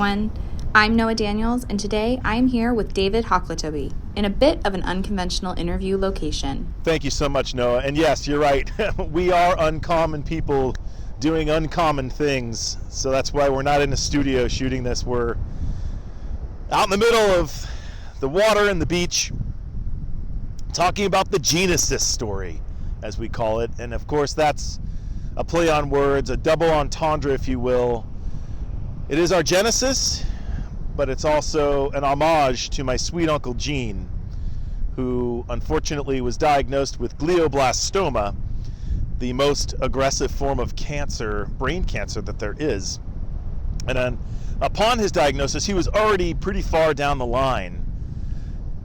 everyone. I'm Noah Daniels, and today I am here with David Hockletoby in a bit of an unconventional interview location. Thank you so much, Noah. And yes, you're right. We are uncommon people doing uncommon things. So that's why we're not in a studio shooting this. We're out in the middle of the water and the beach talking about the Genesis story, as we call it. And of course, that's a play on words, a double entendre, if you will. It is our Genesis, but it's also an homage to my sweet Uncle Gene, who unfortunately was diagnosed with glioblastoma, the most aggressive form of cancer, brain cancer that there is. And then upon his diagnosis, he was already pretty far down the line.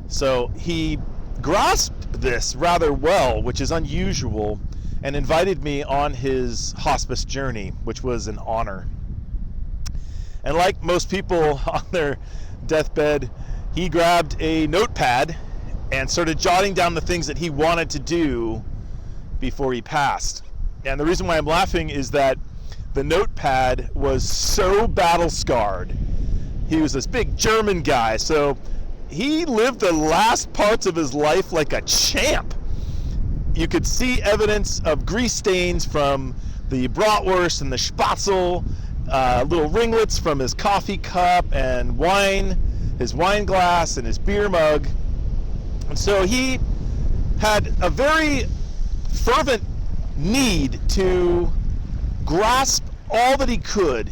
So he grasped this rather well, which is unusual, and invited me on his hospice journey, which was an honor. And like most people on their deathbed, he grabbed a notepad and started jotting down the things that he wanted to do before he passed. And the reason why I'm laughing is that the notepad was so battle scarred. He was this big German guy, so he lived the last parts of his life like a champ. You could see evidence of grease stains from the bratwurst and the spatzel, little ringlets from his coffee cup and wine, his wine glass and his beer mug. And so he had a very fervent need to grasp all that he could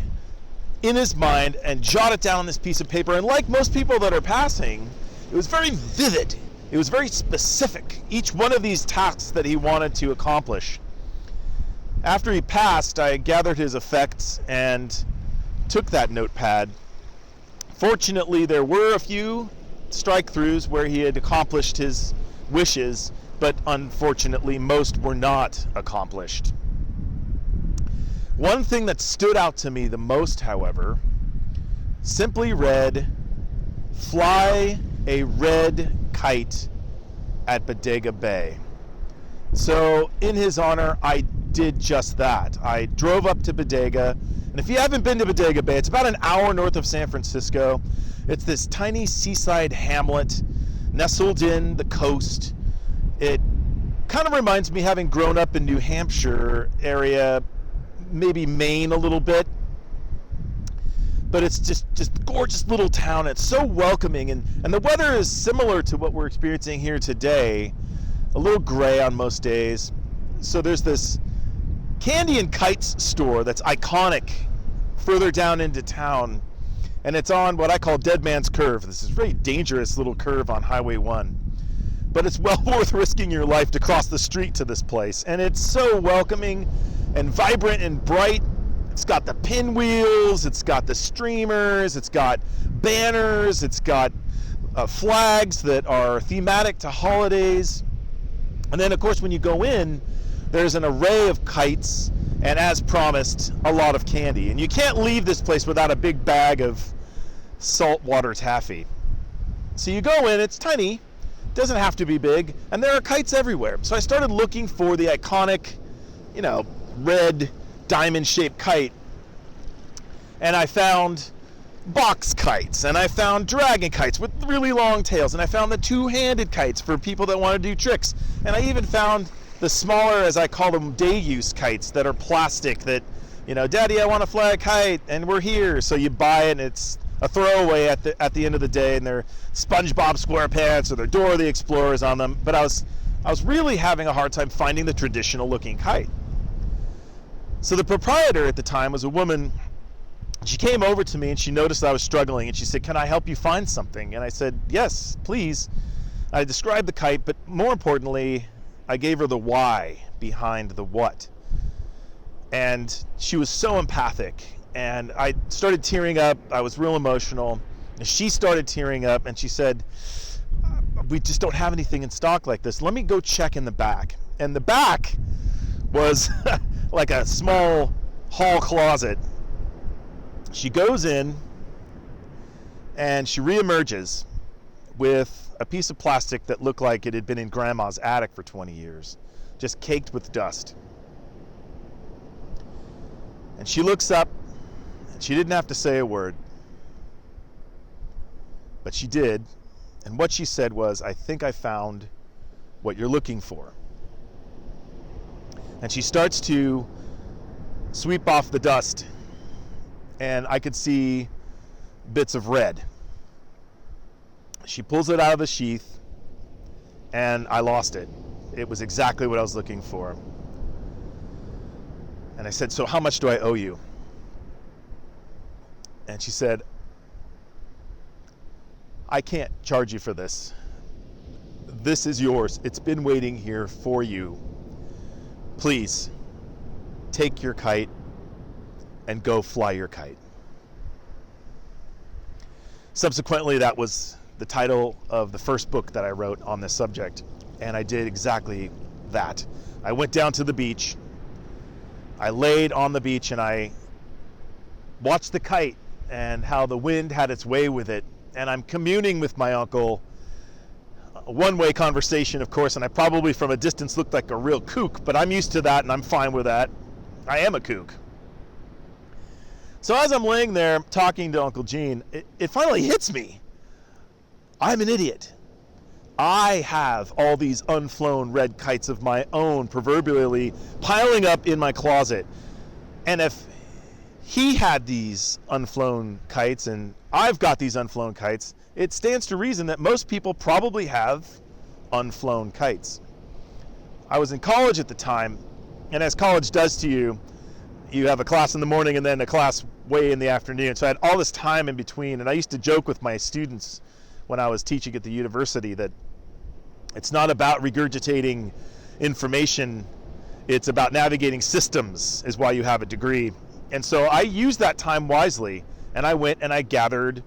in his mind and jot it down on this piece of paper. And like most people that are passing, it was very vivid. It was very specific, each one of these tasks that he wanted to accomplish. After he passed, I gathered his effects and took that notepad. Fortunately, there were a few strike-throughs where he had accomplished his wishes, but unfortunately, most were not accomplished. One thing that stood out to me the most, however, simply read, "Fly a red kite at Bodega Bay." So in his honor, I did just that. I drove up to Bodega, and if you haven't been to Bodega Bay, it's about an hour north of San Francisco. It's this tiny seaside hamlet nestled in the coast. It kind of reminds me, having grown up in New Hampshire area, maybe Maine a little bit, but it's just gorgeous little town. It's so welcoming, and the weather is similar to what we're experiencing here today, a little gray on most days. So there's this candy and kites store that's iconic further down into town, and it's on what I call Dead Man's Curve. This is a very dangerous little curve on Highway 1, but it's well worth risking your life to cross the street to this place. And it's so welcoming and vibrant and bright. It's got the pinwheels, it's got the streamers, it's got banners, it's got flags that are thematic to holidays. And then, of course, when you go in, there's an array of kites, and as promised, a lot of candy. And you can't leave this place without a big bag of saltwater taffy. So you go in, it's tiny, doesn't have to be big, and there are kites everywhere. So I started looking for the iconic, red diamond-shaped kite, and I found box kites, and I found dragon kites with really long tails, and I found the two-handed kites for people that want to do tricks, and I even found the smaller, as I call them, day-use kites that are plastic that, Daddy, I want to fly a kite, and we're here. So you buy it, and it's a throwaway at the end of the day, and they're SpongeBob SquarePants or they're Dora the Explorers on them. But I was really having a hard time finding the traditional-looking kite. So the proprietor at the time was a woman. She came over to me and she noticed I was struggling, and she said, "Can I help you find something?" And I said, "Yes, please." I described the kite, but more importantly, I gave her the why behind the what. And she was so empathic, and I started tearing up. I was real emotional, and she started tearing up, and she said, "We just don't have anything in stock like this. Let me go check in the back." And the back was like a small hall closet. She goes in, and she reemerges with a piece of plastic that looked like it had been in Grandma's attic for 20 years, just caked with dust. And she looks up, and she didn't have to say a word. But she did, and what she said was, "I think I found what you're looking for." And she starts to sweep off the dust, and I could see bits of red. She pulls it out of the sheath, and I lost it. It was exactly what I was looking for. And I said, "So how much do I owe you?" And she said, "I can't charge you for this. This is yours. It's been waiting here for you. Please, take your kite and go fly your kite." Subsequently, that was the title of the first book that I wrote on this subject, and I did exactly that. I went down to the beach, I laid on the beach, and I watched the kite and how the wind had its way with it, and I'm communing with my uncle, a one-way conversation, of course, and I probably from a distance looked like a real kook, but I'm used to that and I'm fine with that. I am a kook. So as I'm laying there talking to Uncle Gene, it finally hits me. I'm an idiot. I have all these unflown red kites of my own, proverbially piling up in my closet. And if he had these unflown kites and I've got these unflown kites, it stands to reason that most people probably have unflown kites. I was in college at the time, and as college does to you, you have a class in the morning and then a class way in the afternoon. So I had all this time in between, and I used to joke with my students when I was teaching at the university that it's not about regurgitating information, it's about navigating systems is why you have a degree. And so I used that time wisely, and I went and I gathered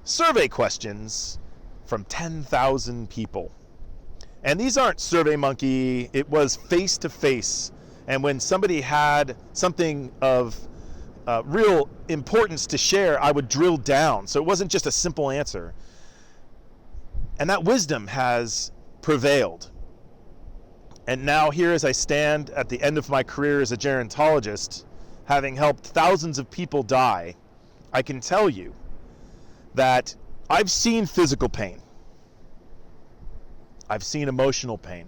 survey questions from 10,000 people. And these aren't SurveyMonkey, it was face-to-face. And when somebody had something of real importance to share, I would drill down. So it wasn't just a simple answer. And that wisdom has prevailed. And now here as I stand at the end of my career as a gerontologist, having helped thousands of people die, I can tell you that I've seen physical pain. I've seen emotional pain.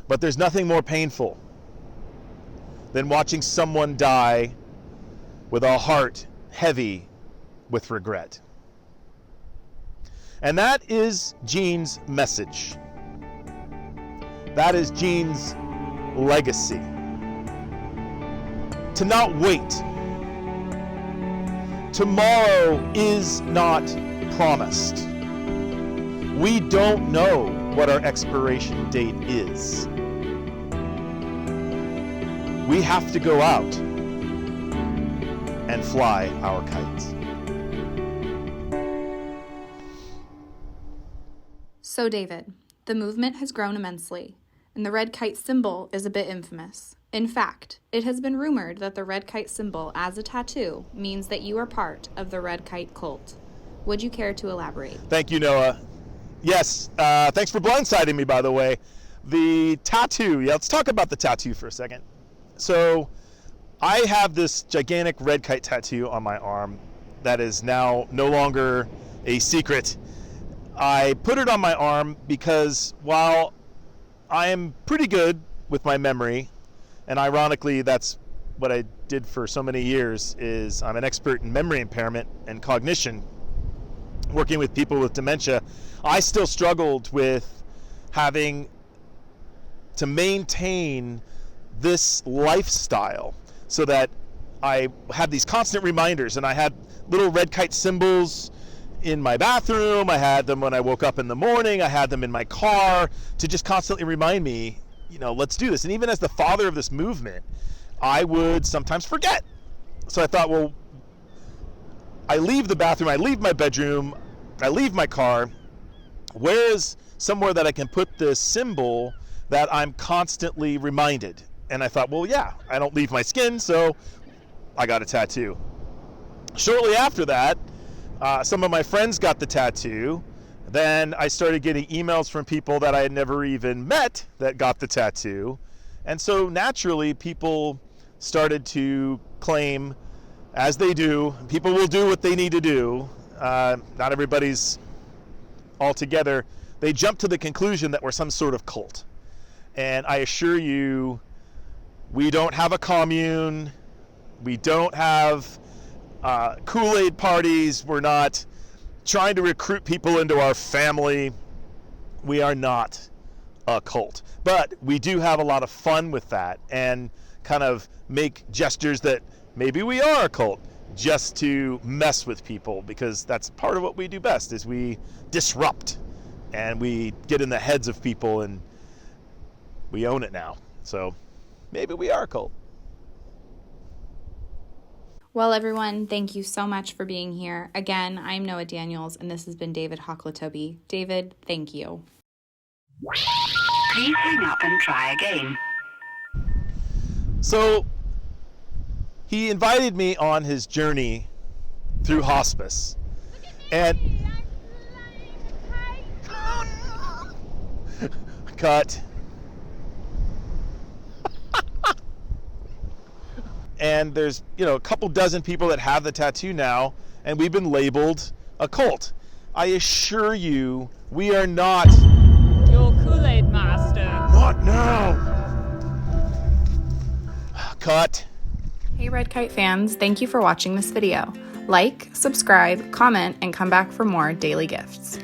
But there's nothing more painful than watching someone die with a heart heavy with regret. And that is Gene's message. That is Gene's legacy. To not wait. Tomorrow is not promised. We don't know what our expiration date is. We have to go out and fly our kites. So, David, the movement has grown immensely, and the red kite symbol is a bit infamous. In fact, it has been rumored that the red kite symbol as a tattoo means that you are part of the red kite cult. Would you care to elaborate? Thank you, Noah. Yes, thanks for blindsiding me, by the way. The tattoo, let's talk about the tattoo for a second. So, I have this gigantic red kite tattoo on my arm that is now no longer a secret. I put it on my arm because while I am pretty good with my memory, and ironically that's what I did for so many years, is I'm an expert in memory impairment and cognition, working with people with dementia, I still struggled with having to maintain this lifestyle so that I had these constant reminders, and I had little red kite symbols in my bathroom, I had them when I woke up in the morning, I had them in my car to just constantly remind me, let's do this. And even as the father of this movement, I would sometimes forget. So I thought, well, I leave the bathroom, I leave my bedroom, I leave my car, where is somewhere that I can put this symbol that I'm constantly reminded? And I thought, well, yeah, I don't leave my skin, so I got a tattoo. Shortly after that, some of my friends got the tattoo. Then I started getting emails from people that I had never even met that got the tattoo. And so naturally, people started to claim, as they do, people will do what they need to do, not everybody's all together, they jump to the conclusion that we're some sort of cult. And I assure you, we don't have a commune. We don't have Kool-Aid parties. We're not trying to recruit people into our family. We are not a cult. But we do have a lot of fun with that and kind of make gestures that maybe we are a cult, just to mess with people, because that's part of what we do best, is we disrupt and we get in the heads of people and we own it now. So maybe we are a cult. Well, everyone, thank you so much for being here. Again, I'm Noah Daniels, and this has been David Hockletoby. David, thank you. Please hang up and try again. So he invited me on his journey through hospice. And cut. And there's, a couple dozen people that have the tattoo now, and we've been labeled a cult. I assure you, we are not. Your Kool-Aid master. Not now. Cut. Hey Red Kite fans, thank you for watching this video. Like, subscribe, comment, and come back for more daily gifts.